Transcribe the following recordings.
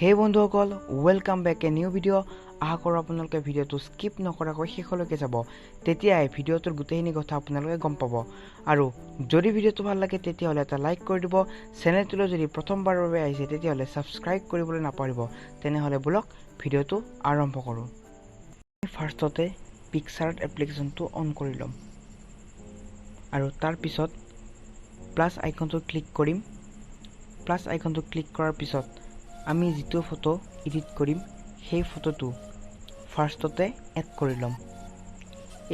Hey বন্ধুসকল, welcome back a new video. আশা কৰোঁ আপোনালোকে ভিডিঅ'টো স্কিপ নকৰাকৈ শেষলৈকে চাব, তেতিয়াই ভিডিঅ'টোৰ গোটেইখিনি কথা আপোনালোকে গম পাব। আৰু যদি ভিডিঅ'টো ভাল লাগে তেতিয়াহ'লে এটা লাইক কৰি দিব। চেনেলটোলৈ যদি প্ৰথমবাৰৰ বাবে আহিছে তেতিয়াহ'লে ছাবস্ক্ৰাইব কৰিবলৈ নাপাহৰিব। তেনেহ'লে বলক ভিডিঅ'টো আৰম্ভ কৰোঁ। ফাৰ্ষ্টতে পিকচাৰ্ট এপ্লিকেশ্যনটো অন কৰি ল'ম আৰু তাৰপিছত প্লাছ আইকনটো ক্লিক কৰিম। প্লাছ আইকনটো ক্লিক কৰাৰ পিছত আমি যিটো ফটো এডিট কৰিম সেই ফটোটো ফাৰ্ষ্টতে এড কৰি ল'ম।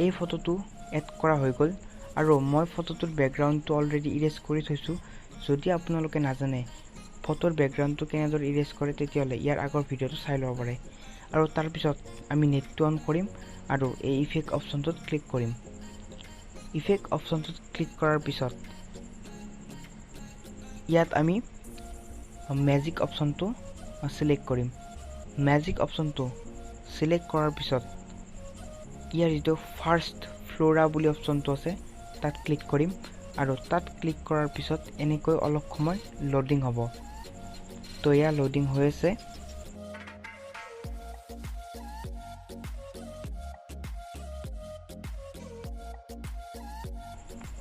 এই ফটোটো এড কৰা হৈ গ'ল আৰু মই ফটোটোৰ বেকগ্ৰাউণ্ডটো অলৰেডি ইৰেজ কৰি থৈছোঁ। যদি আপোনালোকে নাজানে ফটোৰ বেকগ্ৰাউণ্ডটো কেনেদৰে ইৰেজ কৰে তেতিয়াহ'লে ইয়াৰ আগৰ ভিডিঅ'টো চাই ল'ব পাৰে। আৰু তাৰপিছত আমি নেটটো অন কৰিম আৰু এই ইফেক্ট অপশ্যনটোত ক্লিক কৰিম। ইফেক্ট অপশ্যনটোত ক্লিক কৰাৰ পিছত ইয়াত আমি মেজিক অপশ্যনটো সিলেক্ট কৰিম। মেজিক অপশ্যনটো সিলেক্ট কৰাৰ পিছত ইয়াৰ যিটো ফাৰ্ষ্ট ফ্লোৰা বুলি অপশ্যনটো আছে তাত ক্লিক কৰিম আৰু তাত ক্লিক কৰাৰ পিছত এনেকৈ অলপ সময় লোডিং হ'ব। তো এয়া লোডিং হৈ আছে।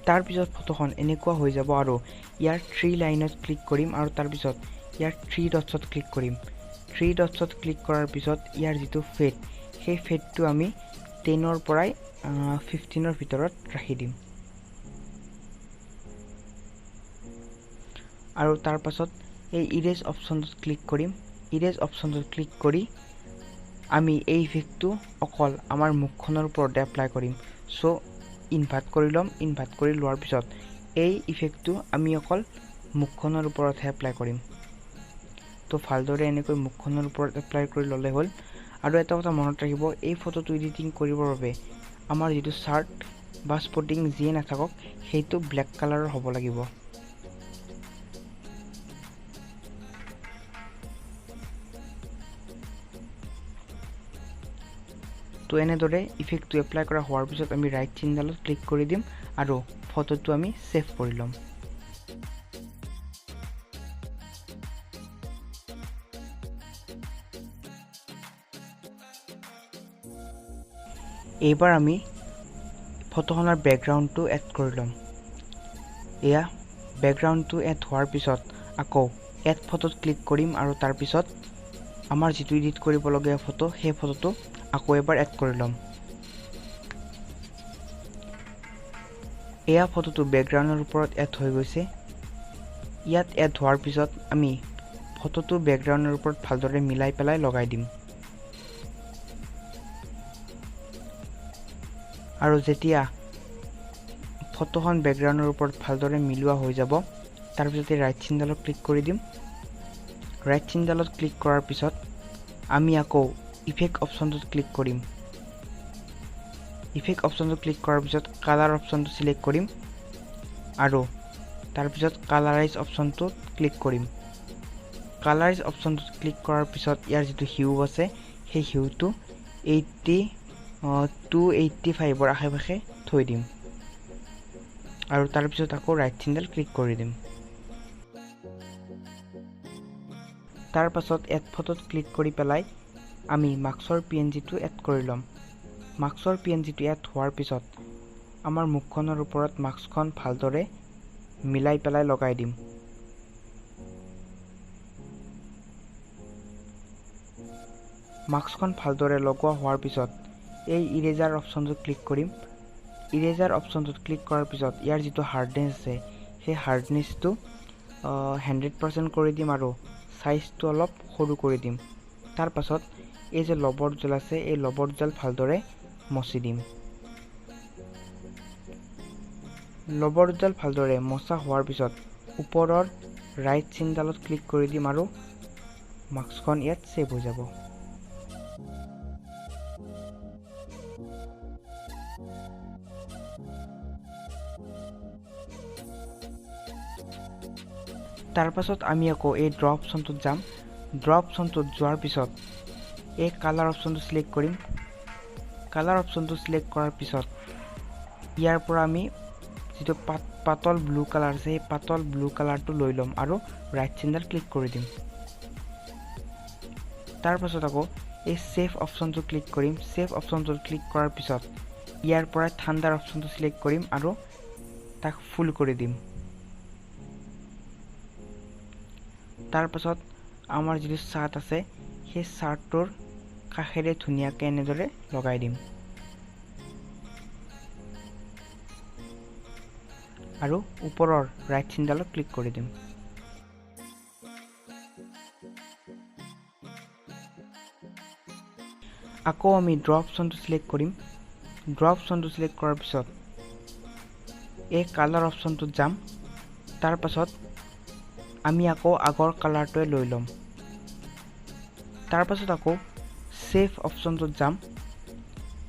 তাৰপিছত ফটোখন এনেকুৱা হৈ যাব আৰু ইয়াৰ 3 লাইনত ক্লিক কৰিম আৰু তাৰপিছত ইয়াৰ 3 ডটছত ক্লিক কৰিম। 3 ডটছত ক্লিক কৰাৰ পিছত ইয়াৰ যিটো ফেড সেই ফেডটো আমি 10ৰ পৰাই 15ৰ ভিতৰত ৰাখি দিম। আৰু তাৰপাছত এই ইৰেজ অপশ্যনটোত ক্লিক কৰিম। ইৰেজ অপশ্যনটোত ক্লিক কৰি আমি এই ইফেক্টটো অকল আমাৰ মুখখনৰ ওপৰতে এপ্লাই কৰিম। চ' ইনভাৰ্ট কৰি ল'ম। ইনভাৰ্ট কৰি লোৱাৰ পিছত এই ইফেক্টটো আমি অকল মুখখনৰ ওপৰতহে এপ্লাই কৰিম। তো ভালদৰে এনেকৈ মুখখনৰ ওপৰত এপ্লাই কৰি ল'লে হ'ল। আৰু এটা কথা মনত ৰাখিব, এই ফটোটো এডিটিং কৰিবৰ বাবে আমাৰ যিটো চাৰ্ট বা স্পটিং যিয়ে নাথাকক সেইটো ব্লেক কালাৰৰ হ'ব লাগিব। তো এনেদৰে ইফেক্টটো এপ্লাই কৰা হোৱাৰ পিছত আমি ৰাইট চিনডালত ক্লিক কৰি দিম আৰু ফটোটো আমি সেভ কৰি ল'ম। এইবাৰ আমি ফটোখনৰ বেকগ্ৰাউণ্ডটো এড কৰি ল'ম। এয়া বেকগ্ৰাউণ্ডটো এড হোৱাৰ পিছত আকৌ এড ফটোত ক্লিক কৰিম আৰু তাৰপিছত আমাৰ যিটো এডিট কৰিবলগীয়া ফটো সেই ফটোটো আকৌ এবাৰ এড কৰি ল'ম। এয়া ফটোটো বেকগ্ৰাউণ্ডৰ ওপৰত এড হৈ গৈছে। ইয়াত এড হোৱাৰ পিছত আমি ফটোটো বেকগ্ৰাউণ্ডৰ ওপৰত ভালদৰে মিলাই পেলাই লগাই দিম। আৰু যেতিয়া ফটোখন বেকগ্ৰাউণ্ডৰ ওপৰত ভালদৰে মিলোৱা হৈ যাব তাৰপিছতে ৰাইট চিনডালত ক্লিক কৰি দিম। ৰাইট চিনডালত ক্লিক কৰাৰ পিছত আমি আকৌ ইফেক্ট অপশ্যনটোত ক্লিক কৰিম। ইফেক্ট অপশ্যনটোত ক্লিক কৰাৰ পিছত কালাৰ অপশ্যনটো সিলেক্ট কৰিম আৰু তাৰপিছত কালাৰাইজ অপশ্যনটোত ক্লিক কৰিম। কালাৰাইজ অপশ্যনটোত ক্লিক কৰাৰ পিছত ইয়াৰ যিটো হিউ আছে সেই হিউটো 285ৰ আশে-পাশে থৈ দিম আৰু তাৰপিছত আকৌ ৰাইট চিনডাল ক্লিক কৰি দিম। তাৰ পাছত এড ফটোত ক্লিক কৰি পেলাই আমি মাস্কৰ PNGটো এড কৰি ল'ম। মাস্কৰ PNGটো এড হোৱাৰ পিছত আমাৰ মুখখনৰ ওপৰত মাস্কখন ভালদৰে মিলাই পেলাই লগাই দিম। মাস্কখন ভালদৰে লগোৱা হোৱাৰ পিছত এই ইৰেজাৰ অপশ্যনটোত ক্লিক কৰিম। ইৰেজাৰ অপশ্যনটোত ক্লিক কৰাৰ পিছত ইয়াৰ যিটো হাৰ্ডনেছ আছে সেই হাৰ্ডনেছটো 100% কৰি দিম আৰু সাইজটো অলপ সৰু কৰি দিম। তাৰ পাছত এই যে লবৰ দুডাল আছে এই লবৰ দুডাল ভালদৰে মচি দিম। লবৰ দুডাল ভালদৰে মচা হোৱাৰ পিছত ওপৰৰ ৰাইট চিনডালত ক্লিক কৰি দিম আৰু মাস্কখন ইয়াত সেভ হৈ যাব। তাৰ পাছত আমি আকৌ এই ড্ৰ অপশ্যনটোত যাম। ড্ৰ অপশ্যনটোত যোৱাৰ পিছত এই কালাৰ অপশ্যনটো সিলেক্ট কৰিম। কালাৰ অপশ্যনটো সিলেক্ট কৰাৰ পিছত ইয়াৰ পৰা আমি যিটো পাতল ব্লু কালাৰ আছে সেই পাতল ব্লু কালাৰটো লৈ ল'ম আৰু ৰাইট চিনডাল ক্লিক কৰি দিম। তাৰ পাছত আকৌ এই সেভ অপচনটো ক্লিক কৰিম সেভ অপচনটো ক্লিক কৰাৰ পিছত ইয়াৰ পৰা ঠাণ্ডাৰ অপচনটো সিলেক্ট কৰিম আৰু তাক ফুল কৰি দিম তাৰ পাছত আমাৰ যিটো চাৰ্ট আছে সেই চাৰ্টটোৰ কাষেৰে ধুনিয়াকৈ এনেদৰে লগাই দিম আৰু ওপৰৰ ৰাইট চিনডালত ক্লিক কৰি দিম আকৌ আমি ড্ৰ অপচনটো সিলেক্ট কৰিম ড্ৰ অপচনটো সিলেক্ট কৰাৰ পিছত এই কালাৰ অপচনটোত যাম তাৰ পাছত আমি আকৌ আগৰ কালাৰটোৱে লৈ লম তাৰ পাছত আকৌ সেভ অপচনটোত যাম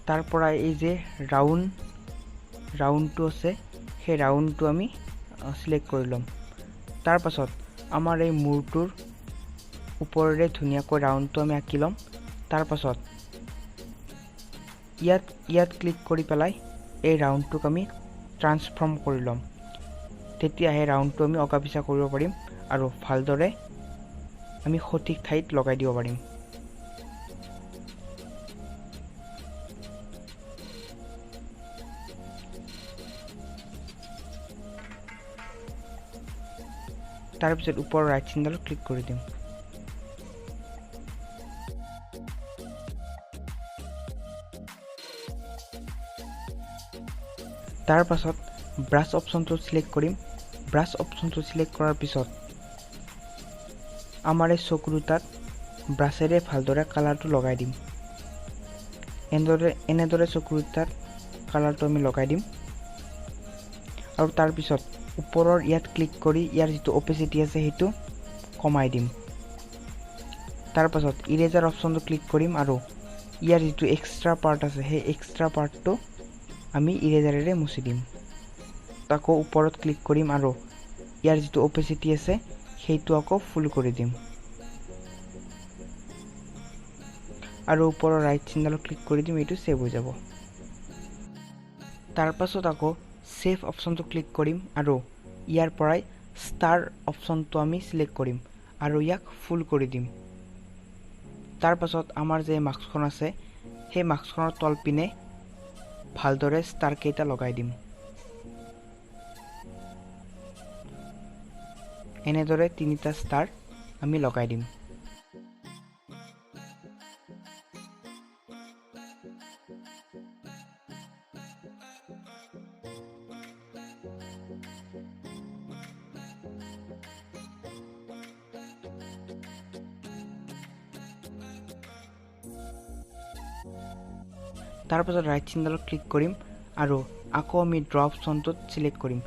তাৰ পৰা এই যে ৰাউণ্ডটো আছে সেই ৰাউণ্ডটো আমি সিলেক্ট কৰি লম তাৰ পাছত আমাৰ এই মূৰটোৰ ওপৰেৰে ধুনিয়াকৈ ৰাউণ্ডটো আমি আঁকি লম তাৰ পাছত ইয়াত ক্লিক কৰি পেলাই এই ৰাউণ্ডটোক আমি ট্ৰান্সফৰ্ম কৰি লম তেতিয়া এই ৰাউণ্ডটো আমি অকা পিছা কৰিব পাৰিম আৰু ভালদৰে আমি সঠিক ঠাইত লগাই দিব পাৰিম তাৰ পিছত ওপৰৰ ৰাইট চিনডালত ক্লিক কৰি দিম তাৰ পাছত ব্ৰাছ অপচনটো সিলেক্ট কৰিম ব্ৰাছ অপচনটো সিলেক্ট কৰাৰ পিছত আমাৰ এই চকু দুটাত ব্ৰাছেৰে ভালদৰে কালাৰটো লগাই দিম এনেদৰে চকু দুটাত কালাৰটো আমি লগাই দিম আৰু তাৰ পিছত ওপৰৰ ইয়াত ক্লিক কৰি ইয়াৰ যিটো অপেচিটি আছে সেইটো কমাই দিম তাৰ পাছত ইৰেজাৰ অপচনটো ক্লিক কৰিম আৰু ইয়াৰ যিটো এক্সট্ৰা পাৰ্ট আছে সেই এক্সট্ৰা পাৰ্টটো আমি ইৰেজাৰেৰে মুছি দিম আকৌ ওপৰত ক্লিক কৰিম আৰু ইয়াৰ যিটো অপেচিটি আছে সেইটো আকৌ ফুল কৰি দিম আৰু ওপৰৰ ৰাইট চিনডালত ক্লিক কৰি দিম এইটো সেভ হৈ যাব তাৰ পাছত আকৌ সেভ অপচনটো ক্লিক কৰিম আৰু ইয়াৰ পৰাই ষ্টাৰ অপচনটো আমি সিলেক্ট কৰিম আৰু ইয়াক ফুল কৰি দিম তাৰ পাছত আমাৰ যে মাস্কখন আছে সেই মাস্কখনৰ তল পিনে ভালদৰে ষ্টাৰ কেইটা লগাই দিম এনেদৰে তিনিটা ষ্টাৰ আমি লগাই দিম তাৰ পাছত ৰাইট চিনডালত ক্লিক কৰিম আৰু আকৌ আমি ড্ৰ অপচনটোত সিলেক্ট কৰিম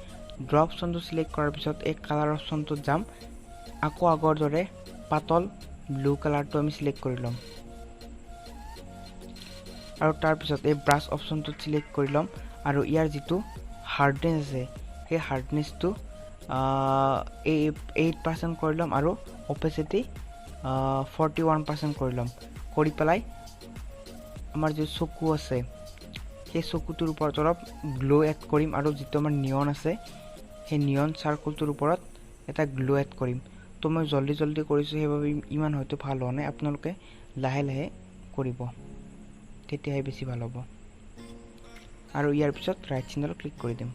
ড্ৰ অপচনটো সিলেক্ট কৰাৰ পিছত এই কালাৰ অপচনটোত যাম আকৌ আগৰ দৰে পাতল ব্লু কালাৰটো আমি সিলেক্ট কৰি লম আৰু তাৰ পিছত এই ব্ৰাছ অপচনটোত সিলেক্ট কৰি লম আৰু ইয়াৰ যিটো হাৰ্ডনেছ আছে সেই হাৰ্ডনেছটো 8% কৰি লম আৰু অপেচিটি 41% কৰি লম কৰি পেলাই আমাৰ যে চকু আছে সেই চকুটোৰ ওপৰত অলপ গ্লো এড কৰিম আৰু যিটো আমাৰ নিয়ন আছে সেই নিয়ন সাৰ্কলটোৰ ওপৰত এটা গ্লো এড কৰিম তো মই জলদি কৰিছো সেইভাবে ইমান হয়তো ভাল হোৱা নাই আপোনালোকে লাহে লাহে কৰিব তেতিয়াহে বেছি ভাল হ'ব আৰু ইয়াৰ পিছত ৰাইট চিনডালত ক্লিক কৰি দিম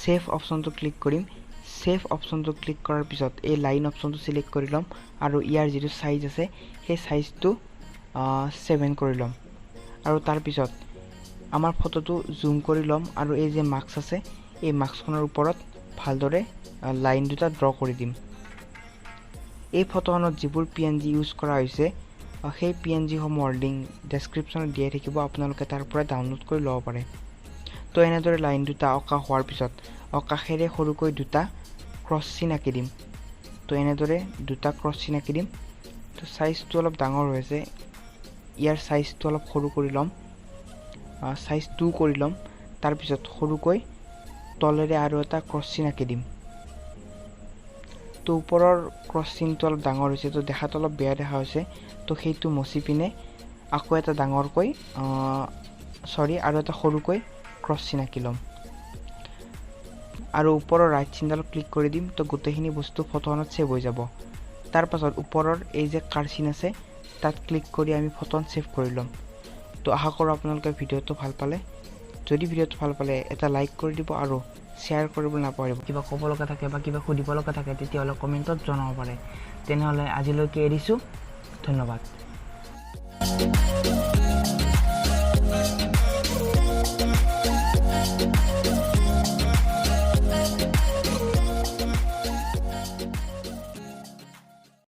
সেভ অপচনটো ক্লিক কৰিম সেভ অপচনটো ক্লিক কৰাৰ পিছত এই লাইন অপচনটো সিলেক্ট কৰি লম আৰু ইয়াৰ যিটো সাইজ আছে সেই সাইজটো 7 কৰি লম আৰু তাৰ পিছত আমাৰ ফটোটো জুম কৰি লম আৰু এই যে মাস্ক আছে এই মাস্কখনৰ ওপৰত ভালদৰে লাইন দুটা ড্ৰ কৰি দিম এই ফটোখনত যিবোৰ PNG ইউজ কৰা হৈছে সেই PNG সমূহৰ লিংক ডেসক্ৰিপচনত দিয়া থাকিব আপোনালোকে তাৰ পৰা ডাউনলোড কৰি ল'ব পাৰে তো এনেদৰে লাইন দুটা অকা হোৱাৰ পিছত অকাখেৰে সৰুকৈ দুটা ক্ৰছ চিন আঁকি দিম তো এনেদৰে দুটা ক্ৰছ চিন আঁকি দিম তো সাইজটো অলপ ডাঙৰ হৈছে ইয়াৰ সাইজটো অলপ সৰু কৰি লম সাইজ 2 কৰি লম তাৰ পিছত সৰুকৈ তলেৰে আৰু এটা ক্ৰছ চিন আঁকি দিম তো ওপৰৰ ক্ৰছ চিনটো অলপ ডাঙৰ হৈছে তো দেখাত অলপ বেয়া দেখা হৈছে তো সেইটো মচি পিনে আকৌ এটা ডাঙৰকৈ আৰু এটা সৰুকৈ ক্ৰছ চিন আঁকি লম আৰু ওপৰৰ ৰাইট চিনডালত ক্লিক কৰি দিম তো গোটেইখিনি বস্তু ফটোখনত সেভ হৈ যাব তাৰ পাছত ওপৰৰ এই যে কাৰ চিন আছে তাত ক্লিক কৰি আমি ফটোখন সেভ কৰি লম তো আশা কৰোঁ আপোনালোকে ভিডিঅ'টো ভাল পালে যদি ভিডিঅ'টো ভাল পালে এটা লাইক কৰি দিব আৰু শ্বেয়াৰ কৰিবলৈ নাপাহৰিব কিবা ক'ব লগা থাকে বা কিবা সুধিব লগা থাকে তেতিয়াহ'লে কমেণ্টত জনাব পাৰে তেনেহ'লে আজিলৈকে এৰিছোঁ ধন্যবাদ